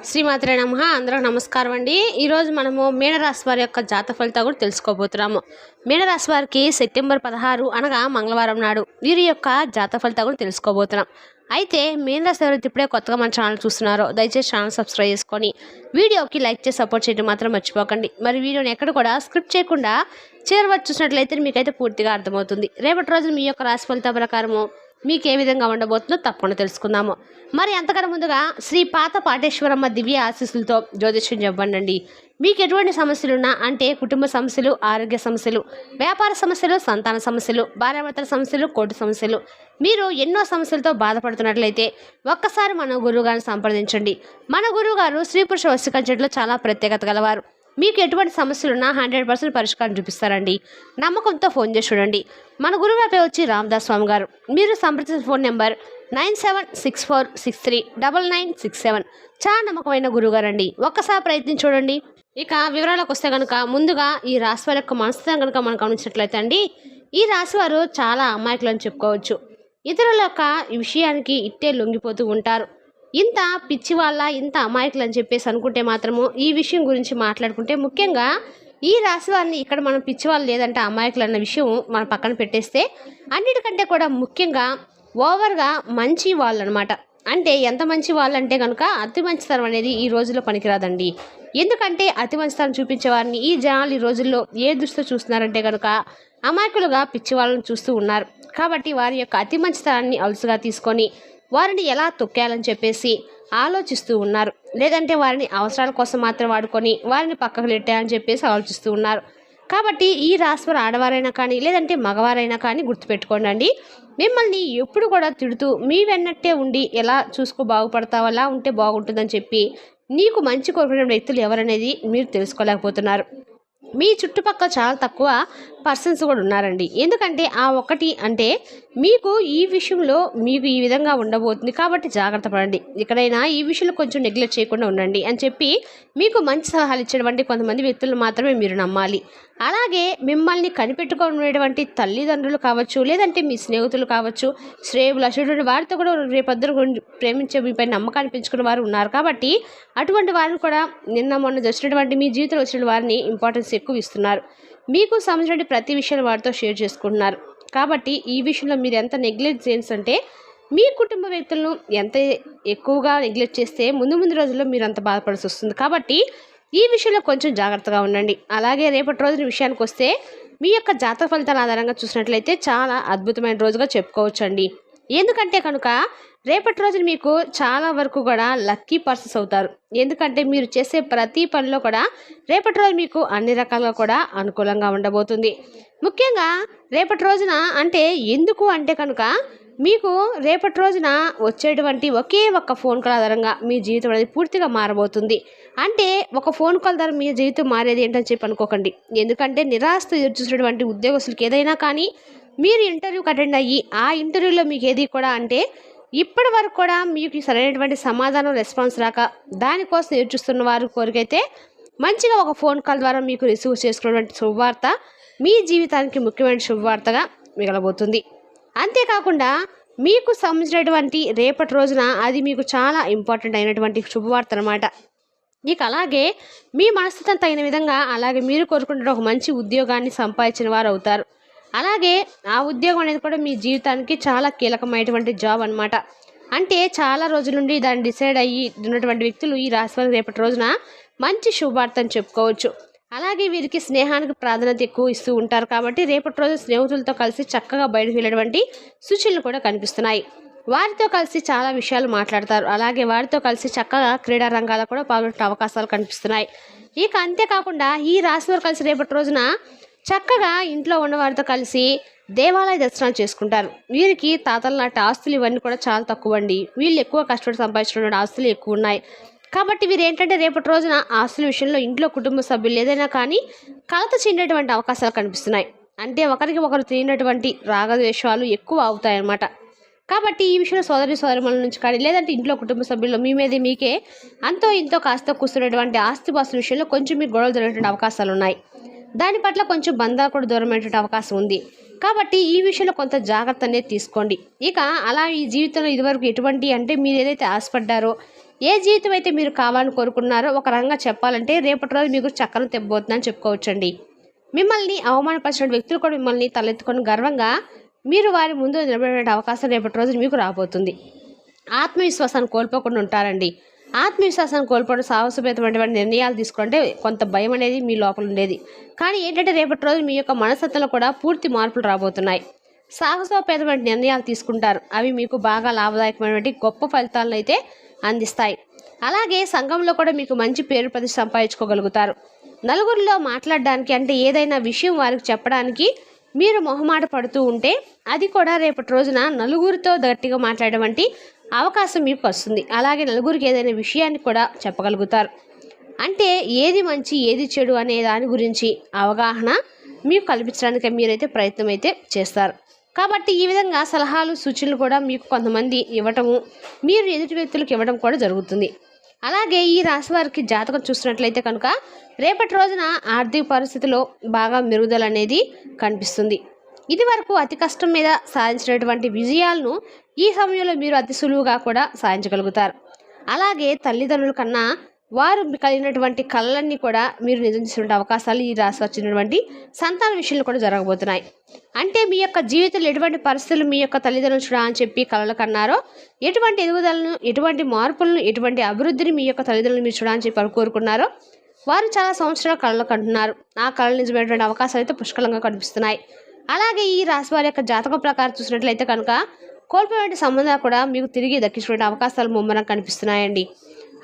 శ్రీమాత్రే నమః. అందరూ నమస్కారం అండి. ఈరోజు మనము మీనరాశి వారి యొక్క జాతక ఫలితాలు కూడా తెలుసుకోబోతున్నాము. మీనరాశి వారికి సెప్టెంబర్ 16 అనగా మంగళవారం నాడు వీరి యొక్క జాతక ఫలితాలు కూడా తెలుసుకోబోతున్నాం. అయితే మీనరాశి ఎవరైతే ఇప్పుడే కొత్తగా మన ఛానల్ చూస్తున్నారో దయచేసి ఛానల్ సబ్స్క్రైబ్ చేసుకొని వీడియోకి లైక్ చేసి సపోర్ట్ చేయడం మాత్రం మర్చిపోకండి. మరి వీడియోని ఎక్కడ కూడా స్క్రిప్ట్ చేయకుండా చేరవచ్చు చూసినట్లయితే మీకైతే పూర్తిగా అర్థమవుతుంది. రేపటి రోజు మీ యొక్క రాశి ఫలితాల ప్రకారము మీకు ఏ విధంగా ఉండబోతుందో తప్పకుండా తెలుసుకుందాము. మరి అంతకన్నా ముందుగా శ్రీ పాత పాటేశ్వరమ్మ దివ్య ఆశీస్సులతో జ్యోతిష్యం చెప్పండి. మీకు ఎటువంటి సమస్యలున్నా అంటే కుటుంబ సమస్యలు, ఆరోగ్య సమస్యలు, వ్యాపార సమస్యలు, సంతాన సమస్యలు, భార్యాభర్తల సమస్యలు, కోర్టు సమస్యలు, మీరు ఎన్నో సమస్యలతో బాధపడుతున్నట్లయితే ఒక్కసారి మన గురువుగారిని సంప్రదించండి. మన గురువుగారు స్త్రీ పురుష వశీకరణలో చాలా ప్రత్యేకత గలవారు. మీకు ఎటువంటి సమస్యలున్నా 100% పరిష్కారం చూపిస్తారండి. నమ్మకంతో ఫోన్ చేసి చూడండి. మన గురుగారి పేరు వచ్చి రామదాస్ స్వామి గారు. మీరు సంప్రదించిన ఫోన్ నెంబర్ 9764639967. చాలా నమ్మకమైన గురువుగారు అండి. ఒక్కసారి ప్రయత్నం చూడండి. ఇక వివరాలకు వస్తే కనుక ముందుగా ఈ రాశి వారి యొక్క మనస్తత్వం కనుక మనం గమనించినట్లయితే అండి, ఈ రాశి వారు చాలా అమాయకులు అని చెప్పుకోవచ్చు. ఇతరుల యొక్క విషయానికి ఇట్టే లొంగిపోతూ ఉంటారు. ఇంత పిచ్చి వాళ్ళ ఇంత అమాయకులు అని చెప్పేసి అనుకుంటే మాత్రము ఈ విషయం గురించి మాట్లాడుకుంటే ముఖ్యంగా ఈ రాశి వారిని ఇక్కడ మనం పిచ్చివాళ్ళు లేదంటే అమాయకులు అన్న విషయం మనం పక్కన పెట్టేస్తే అన్నిటికంటే కూడా ముఖ్యంగా ఓవర్గా మంచి వాళ్ళు అనమాట. అంటే ఎంత మంచి వాళ్ళు అంటే కనుక అతి మంచితనం అనేది ఈ రోజుల్లో పనికిరాదండి. ఎందుకంటే అతి మంచితనం చూపించే వారిని ఈ జనాలు ఈ రోజుల్లో ఏ దృష్టితో చూస్తున్నారంటే కనుక అమాయకులుగా పిచ్చి వాళ్ళని చూస్తూ ఉన్నారు. కాబట్టి వారి యొక్క అతి మంచితనాన్ని అలుసుగా తీసుకొని వారిని ఎలా తొక్కేయాలని చెప్పేసి ఆలోచిస్తూ ఉన్నారు. లేదంటే వారిని అవసరాల కోసం మాత్రం వాడుకొని వారిని పక్కకు నెట్టాలని చెప్పేసి ఆలోచిస్తూ ఉన్నారు. కాబట్టి ఈ రాశి వారు ఆడవారైనా కానీ లేదంటే మగవారైనా కానీ గుర్తుపెట్టుకోండి, మిమ్మల్ని ఎప్పుడు కూడా తిడుతూ మీ వెన్నట్టే ఉండి ఎలా బాగుపడతావు అలా ఉంటే బాగుంటుందని చెప్పి నీకు మంచి కోరుకునే వ్యక్తులు ఎవరనేది మీరు తెలుసుకోలేకపోతున్నారు. మీ చుట్టుపక్కల చాలా తక్కువ పర్సన్స్ కూడా ఉన్నారండి. ఎందుకంటే ఆ ఒక్కటి అంటే మీకు ఈ విషయంలో మీకు ఈ విధంగా ఉండబోతుంది కాబట్టి జాగ్రత్త పడండి. ఇక్కడైనా ఈ విషయంలో కొంచెం నెగ్లెక్ట్ చేయకుండా ఉండండి అని చెప్పి మీకు మంచి సలహాలు ఇచ్చేటువంటి కొంతమంది వ్యక్తులు మాత్రమే మీరు నమ్మాలి. అలాగే మిమ్మల్ని కనిపెట్టుకునేటువంటి తల్లిదండ్రులు కావచ్చు, లేదంటే మీ స్నేహితులు కావచ్చు, శ్రేయులు అటువంటి వారితో కూడా రేపొద్దున ప్రేమించే మీపై నమ్మకాన్ని పెంచుకున్న వారు ఉన్నారు. కాబట్టి అటువంటి వారిని కూడా నిన్న మొన్న వచ్చినటువంటి మీ జీవితంలో వచ్చిన వారిని ఇంపార్టెన్స్ ఎక్కువ ఇస్తున్నారు. మీకు సంబంధించిన ప్రతి విషయాన్ని వారితో షేర్ చేసుకుంటున్నారు. కాబట్టి ఈ విషయంలో మీరు ఎంత నెగ్లెక్ట్ చేస్తే మీ కుటుంబ వ్యక్తులను ఎంత ఎక్కువగా నెగ్లెక్ట్ చేస్తే ముందు రోజుల్లో మీరు అంత బాధపడాల్సి వస్తుంది. కాబట్టి ఈ విషయంలో కొంచెం జాగ్రత్తగా ఉండండి. అలాగే రేపటి రోజున విషయానికి వస్తే మీ యొక్క జాతక ఫలితాల ఆధారంగా చూసినట్లయితే చాలా అద్భుతమైన రోజుగా చెప్పుకోవచ్చండి. ఎందుకంటే కనుక రేపటి రోజున మీకు చాలా వరకు కూడా లక్కీ పర్సన్స్ అవుతారు. ఎందుకంటే మీరు చేసే ప్రతి పనిలో కూడా రేపటి రోజు మీకు అన్ని రకాలుగా కూడా అనుకూలంగా ఉండబోతుంది. ముఖ్యంగా రేపటి రోజున అంటే ఎందుకు అంటే కనుక మీకు రేపటి రోజున వచ్చేటువంటి ఒకే ఒక్క ఫోన్ కాల్ ఆధారంగా మీ జీవితం అనేది పూర్తిగా మారబోతుంది. అంటే ఒక ఫోన్ కాల్ ద్వారా మీ జీవితం మారేది ఏంటని చెప్పి అనుకోకండి. ఎందుకంటే నిరాశతో ఎదురు చూసినటువంటి ఉద్యోగస్తులకి ఏదైనా కానీ మీరు ఇంటర్వ్యూకి అటెండ్ అయ్యి ఆ ఇంటర్వ్యూలో మీకు ఏది కూడా అంటే ఇప్పటి వరకు కూడా మీకు సరైనటువంటి సమాధానం రెస్పాన్స్ రాక దానికోసం ఎదురు చూస్తున్న వారి కోరికైతే మంచిగా ఒక ఫోన్ కాల్ ద్వారా మీకు రిసీవ్ చేసుకున్నటువంటి శుభవార్త మీ జీవితానికి ముఖ్యమైన శుభవార్తగా మిగలబోతుంది. అంతేకాకుండా మీకు సంబంధించినటువంటి రేపటి రోజున అది మీకు చాలా ఇంపార్టెంట్ అయినటువంటి శుభవార్త అనమాట. ఇక అలాగే మీ మనస్తత్వం తగిన విధంగా అలాగే మీరు కోరుకుంటున్న ఒక మంచి ఉద్యోగాన్ని సంపాదించిన వారు అవుతారు. అలాగే ఆ ఉద్యోగం అనేది కూడా మీ జీవితానికి చాలా కీలకమైనటువంటి జాబ్ అనమాట. అంటే చాలా రోజుల నుండి దాన్ని డిసైడ్ అయ్యి ఉన్నటువంటి వ్యక్తులు ఈ రాశి వారికి రేపటి రోజున మంచి శుభవార్త అని చెప్పుకోవచ్చు. అలాగే వీరికి స్నేహానికి ప్రాధాన్యత ఎక్కువ ఇస్తూ ఉంటారు. కాబట్టి రేపటి రోజు స్నేహితులతో కలిసి చక్కగా బయటకు వెళ్ళేటువంటి సూచనలు కూడా కనిపిస్తున్నాయి. వారితో కలిసి చాలా విషయాలు మాట్లాడతారు. అలాగే వారితో కలిసి చక్కగా క్రీడా రంగాల్లో కూడా పాల్గొనే అవకాశాలు కనిపిస్తున్నాయి. ఇక అంతేకాకుండా ఈ రాశి వారు కలిసి రేపటి రోజున చక్కగా ఇంట్లో ఉన్నవారితో కలిసి దేవాలయ దర్శనాలు చేసుకుంటారు. వీరికి తాతల నాటి ఆస్తులు ఇవన్నీ కూడా చాలా తక్కువ అండి. వీళ్ళు ఎక్కువ కష్టపడి సంపాదించిన ఆస్తులు ఎక్కువ ఉన్నాయి. కాబట్టి వీరు ఏంటంటే రేపటి రోజున ఆస్తుల విషయంలో ఇంట్లో కుటుంబ సభ్యులు ఏదైనా కానీ కలత చెందేటువంటి అవకాశాలు కనిపిస్తున్నాయి. అంటే ఒకరికి ఒకరు తెలియనటువంటి రాగద్వేషాలు ఎక్కువ అవుతాయి అన్నమాట. కాబట్టి ఈ విషయంలో సోదరిమణుల నుంచి కానీ లేదంటే ఇంట్లో కుటుంబ సభ్యుల్లో మీ మీదే మీకే అంతో ఇంతో కాస్త కూస్తున్నటువంటి ఆస్తిపాస్తుల విషయంలో కొంచెం మీకు గొడవలు జరిగేటువంటి అవకాశాలు ఉన్నాయి. దాని పట్ల కొంచెం బంధాలు కూడా దూరమైనటువంటి అవకాశం ఉంది. కాబట్టి ఈ విషయంలో కొంత జాగ్రత్త అనేది తీసుకోండి. ఇక అలా ఈ జీవితంలో ఇదివరకు ఎటువంటి అంటే మీరు ఏదైతే ఆశపడ్డారో ఏ జీవితం అయితే మీరు కావాలని కోరుకున్నారో ఒక రంగా చెప్పాలంటే రేపటి రోజు మీకు చక్కను తెప్పబోతుందని చెప్పుకోవచ్చండి. మిమ్మల్ని అవమానపరిచిన వ్యక్తులు కూడా మిమ్మల్ని తలెత్తుకొని గర్వంగా మీరు వారి ముందు నిలబడే అవకాశం రేపటి రోజు మీకు రాబోతుంది. ఆత్మవిశ్వాసాన్ని కోల్పోకుండా ఉంటారండి. ఆత్మవిశ్వాసాన్ని కోల్పోవడం సాహసోపేతమైనటువంటి నిర్ణయాలు తీసుకుంటే కొంత భయం అనేది మీ లోపల ఉండేది. కానీ ఏంటంటే రేపటి రోజు మీ యొక్క మనస్తత్వంలో కూడా పూర్తి మార్పులు రాబోతున్నాయి. సాహసోపేతమైన నిర్ణయాలు తీసుకుంటారు. అవి మీకు బాగా లాభదాయకమైనటువంటి గొప్ప ఫలితాలను అయితే అందిస్తాయి. అలాగే సంఘంలో కూడా మీకు మంచి పేరు ప్రతిష్ట సంపాదించుకోగలుగుతారు. నలుగురిలో మాట్లాడడానికి అంటే ఏదైనా విషయం వారికి చెప్పడానికి మీరు మొహమాట పడుతూ ఉంటే అది కూడా రేపటి రోజున నలుగురితో గట్టిగా మాట్లాడడం వంటి అవకాశం మీకు వస్తుంది. అలాగే నలుగురికి ఏదైనా విషయాన్ని కూడా చెప్పగలుగుతారు. అంటే ఏది మంచి ఏది చెడు అనే దాని గురించి అవగాహన మీకు కల్పించడానికి మీరైతే ప్రయత్నం అయితే చేస్తారు. కాబట్టి ఈ విధంగా సలహాలు సూచనలు కూడా మీకు కొంతమంది ఇవ్వటము, మీరు ఎదుటి వ్యక్తులకు ఇవ్వడం కూడా జరుగుతుంది. అలాగే ఈ రాశి వారికి జాతకం చూసినట్లయితే కనుక రేపటి రోజున ఆర్థిక పరిస్థితిలో బాగా మెరుగుదల అనేది కనిపిస్తుంది. ఇది వరకు అతి కష్టం మీద సాధించినటువంటి విజయాలను ఈ సమయంలో మీరు అతి సులువుగా కూడా సాధించగలుగుతారు. అలాగే తల్లిదండ్రుల కన్నా వారు కలిగినటువంటి కళలన్నీ కూడా మీరు నిజం చేసినటువంటి అవకాశాలు ఈ రాశి వచ్చినటువంటి సంతాన విషయంలో కూడా జరగబోతున్నాయి. అంటే మీ యొక్క జీవితంలో ఎటువంటి పరిస్థితులు మీ యొక్క తల్లిదండ్రులు చూడ అని చెప్పి కళలు కన్నారో, ఎటువంటి ఎదుగుదలను, ఎటువంటి మార్పులను, ఎటువంటి అభివృద్ధిని మీ యొక్క తల్లిదండ్రులు మీరు చూడాలని చెప్పి కోరుకున్నారో వారు చాలా సంవత్సరాల కళలు కంటున్నారు. ఆ కళలు నిజమైనటువంటి అవకాశాలు అయితే పుష్కలంగా కనిపిస్తున్నాయి. అలాగే ఈ రాశి వారి యొక్క జాతకం ప్రకారం చూసినట్లయితే కనుక కోల్పోయిన సంబంధాలు కూడా మీకు తిరిగి దక్కించుకునే అవకాశాలు ముమ్మరంగా కనిపిస్తున్నాయండి.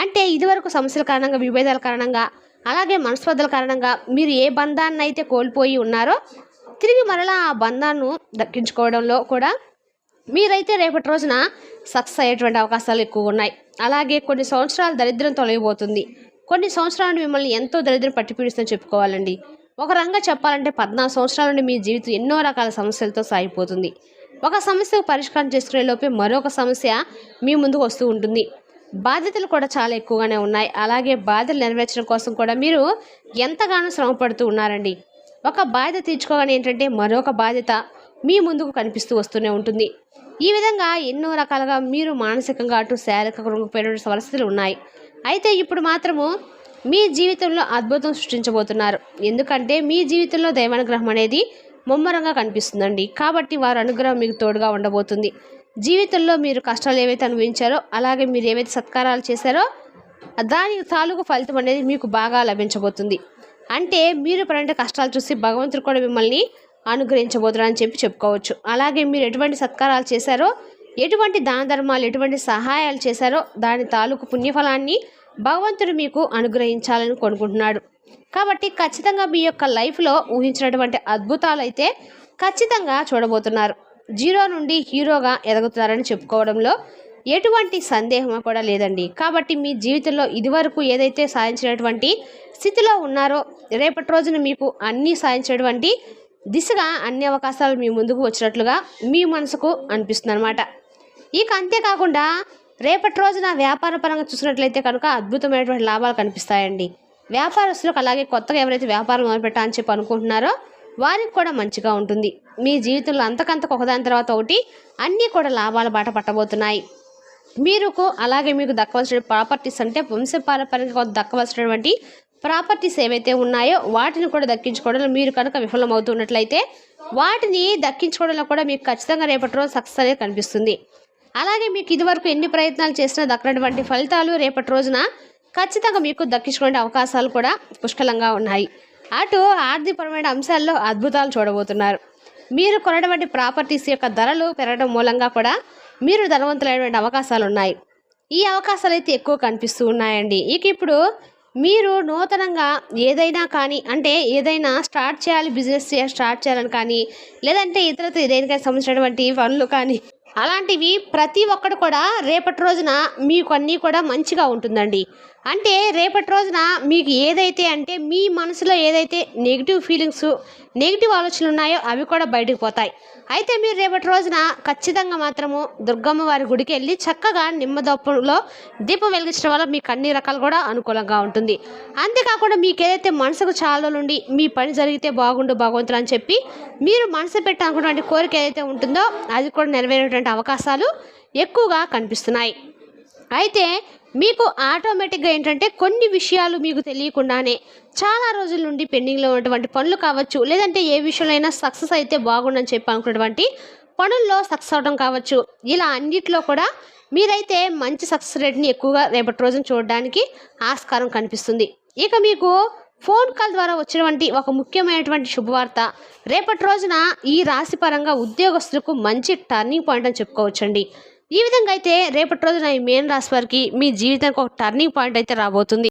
అంటే ఇదివరకు సమస్యల కారణంగా, విభేదాల కారణంగా, అలాగే మనస్పర్ధల కారణంగా మీరు ఏ బంధాన్ని అయితే కోల్పోయి ఉన్నారో తిరిగి మరలా ఆ బంధాన్ని దక్కించుకోవడంలో కూడా మీరైతే రేపటి రోజున సక్సెస్ అయ్యేటువంటి అవకాశాలు ఎక్కువ ఉన్నాయి. అలాగే కొన్ని సంవత్సరాల దరిద్రం తొలగిపోతుంది. కొన్ని సంవత్సరాల నుండి మిమ్మల్ని ఎంతో దరిద్రం పట్టి పీడిస్తుందని చెప్పుకోవాలండి. ఒక రంగా చెప్పాలంటే 14 సంవత్సరాల నుండి మీ జీవితం ఎన్నో రకాల సమస్యలతో సాగిపోతుంది. ఒక సమస్యకు పరిష్కారం చేసుకునే లోపే మరొక సమస్య మీ ముందుకు వస్తూ ఉంటుంది. బాధ్యతలు కూడా చాలా ఎక్కువగానే ఉన్నాయి. అలాగే బాధ్యతలు నెరవేర్చడం కోసం కూడా మీరు ఎంతగానో శ్రమ పడుతూ ఉన్నారండి. ఒక బాధ్యత తీర్చుకోగానే ఏంటంటే మరొక బాధ్యత మీ ముందుకు కనిపిస్తూ వస్తూనే ఉంటుంది. ఈ విధంగా ఎన్నో రకాలుగా మీరు మానసికంగా అటు శారీరక కృంగిపోయిన పరిస్థితులు ఉన్నాయి. అయితే ఇప్పుడు మాత్రము మీ జీవితంలో అద్భుతం సృష్టించబోతున్నారు. ఎందుకంటే మీ జీవితంలో దైవానుగ్రహం అనేది ముమ్మరంగా కనిపిస్తుందండి. కాబట్టి వారి అనుగ్రహం మీకు తోడుగా ఉండబోతుంది. జీవితంలో మీరు కష్టాలు ఏవైతే అనుభవించారో, అలాగే మీరు ఏవైతే సత్కారాలు చేశారో దాని తాలూకు ఫలితం అనేది మీకు బాగా లభించబోతుంది. అంటే మీరు పడిన కష్టాలు చూసి భగవంతుడు కూడా మిమ్మల్ని అనుగ్రహించబోతున్నారని చెప్పి చెప్పుకోవచ్చు. అలాగే మీరు ఎటువంటి సత్కారాలు చేశారో, ఎటువంటి దాన ధర్మాలు, ఎటువంటి సహాయాలు చేశారో దాని తాలూకు పుణ్యఫలాన్ని భగవంతుడు మీకు అనుగ్రహించాలని కోరుకుంటున్నాడు. కాబట్టి ఖచ్చితంగా మీ యొక్క లైఫ్లో ఊహించినటువంటి అద్భుతాలు అయితే ఖచ్చితంగా చూడబోతున్నారు. జీరో నుండి హీరోగా ఎదుగుతారని చెప్పుకోవడంలో ఎటువంటి సందేహం కూడా లేదండి. కాబట్టి మీ జీవితంలో ఇదివరకు ఏదైతే సాధించినటువంటి స్థితిలో ఉన్నారో రేపటి రోజున మీకు అన్నీ సాధించినటువంటి దిశగా అన్ని అవకాశాలు మీ ముందుకు వచ్చినట్లుగా మీ మనసుకు అనిపిస్తుంది అనమాట. ఇక అంతేకాకుండా రేపటి రోజున వ్యాపార పరంగా చూసినట్లయితే కనుక అద్భుతమైనటువంటి లాభాలు కనిపిస్తాయండి. వ్యాపారస్తులకు అలాగే కొత్తగా ఎవరైతే వ్యాపారం మొదలుపెట్టాలని చెప్పి అనుకుంటున్నారో వారికి కూడా మంచిగా ఉంటుంది. మీ జీవితంలో అంతకంతకు ఒకదాని తర్వాత ఒకటి అన్నీ కూడా లాభాల బాట పట్టబోతున్నాయి. అలాగే మీకు దక్కవలసిన ప్రాపర్టీస్ అంటే వంశపారంపర్యంగా దక్కవలసినటువంటి ప్రాపర్టీస్ ఏవైతే ఉన్నాయో వాటిని కూడా దక్కించుకోవడంలో మీరు కనుక విఫలమవుతున్నట్లయితే వాటిని దక్కించుకోవడంలో కూడా మీకు ఖచ్చితంగా రేపటి రోజు సక్సెస్ అనేది కనిపిస్తుంది. అలాగే మీకు ఇదివరకు ఎన్ని ప్రయత్నాలు చేసినా దక్కనటువంటి ఫలితాలు రేపటి రోజున ఖచ్చితంగా మీకు దక్కించుకునే అవకాశాలు కూడా పుష్కలంగా ఉన్నాయి. అటు ఆర్థికపరమైన అంశాల్లో అద్భుతాలు చూడబోతున్నారు. మీరు కొనటువంటి ప్రాపర్టీస్ యొక్క ధరలు పెరగడం మూలంగా కూడా మీరు ధనవంతులైనటువంటి అవకాశాలు ఉన్నాయి. ఈ అవకాశాలు అయితే ఎక్కువ కనిపిస్తూ ఉన్నాయండి. ఇప్పుడు మీరు నూతనంగా ఏదైనా కానీ అంటే ఏదైనా స్టార్ట్ చేయాలి, బిజినెస్ స్టార్ట్ చేయాలని కానీ లేదంటే ఇతరతో ఏదైనా సంబంధించినటువంటి పనులు కానీ అలాంటివి ప్రతి ఒక్కటి కూడా రేపటి రోజున మీకు అన్నీ కూడా మంచిగా ఉంటుందండి. అంటే రేపటి రోజున మీకు ఏదైతే అంటే మీ మనసులో ఏదైతే నెగిటివ్ ఫీలింగ్స్, నెగిటివ్ ఆలోచనలు ఉన్నాయో అవి కూడా బయటకు పోతాయి. అయితే మీరు రేపటి రోజున ఖచ్చితంగా మాత్రము దుర్గమ్మ వారి గుడికి వెళ్ళి చక్కగా నిమ్మదొప్పలో దీపం వెలిగించడం వల్ల మీకు అన్ని రకాలు కూడా అనుకూలంగా ఉంటుంది. అంతేకాకుండా మీకు ఏదైతే మనసుకు చాలా నుండి మీ పని జరిగితే బాగుండు భగవంతుడు అని చెప్పి మీరు మనసు పెట్టాలనుకున్నటువంటి కోరిక ఏదైతే ఉంటుందో అది కూడా నెరవేరేటువంటి అవకాశాలు ఎక్కువగా కనిపిస్తున్నాయి. అయితే మీకు ఆటోమేటిక్గా ఏంటంటే కొన్ని విషయాలు మీకు తెలియకుండానే చాలా రోజుల నుండి పెండింగ్లో ఉన్నటువంటి పనులు కావచ్చు, లేదంటే ఏ విషయంలో అయినా సక్సెస్ అయితే బాగుండని చెప్పి అనుకున్నటువంటి పనుల్లో సక్సెస్ అవడం కావచ్చు, ఇలా అన్నిట్లో కూడా మీరైతే మంచి సక్సెస్ రేట్ని ఎక్కువగా రేపటి రోజున చూడడానికి ఆస్కారం కనిపిస్తుంది. ఇక మీకు ఫోన్ కాల్ ద్వారా వచ్చినటువంటి ఒక ముఖ్యమైనటువంటి శుభవార్త, రేపటి రోజున ఈ రాశి పరంగా ఉద్యోగస్తులకు మంచి టర్నింగ్ పాయింట్ అని చెప్పుకోవచ్చండి. ఈ విధంగా అయితే రేపటి రోజున ఈ మేన్ రాశి వారికి మీ జీవితానికి ఒక టర్నింగ్ పాయింట్ అయితే రాబోతుంది.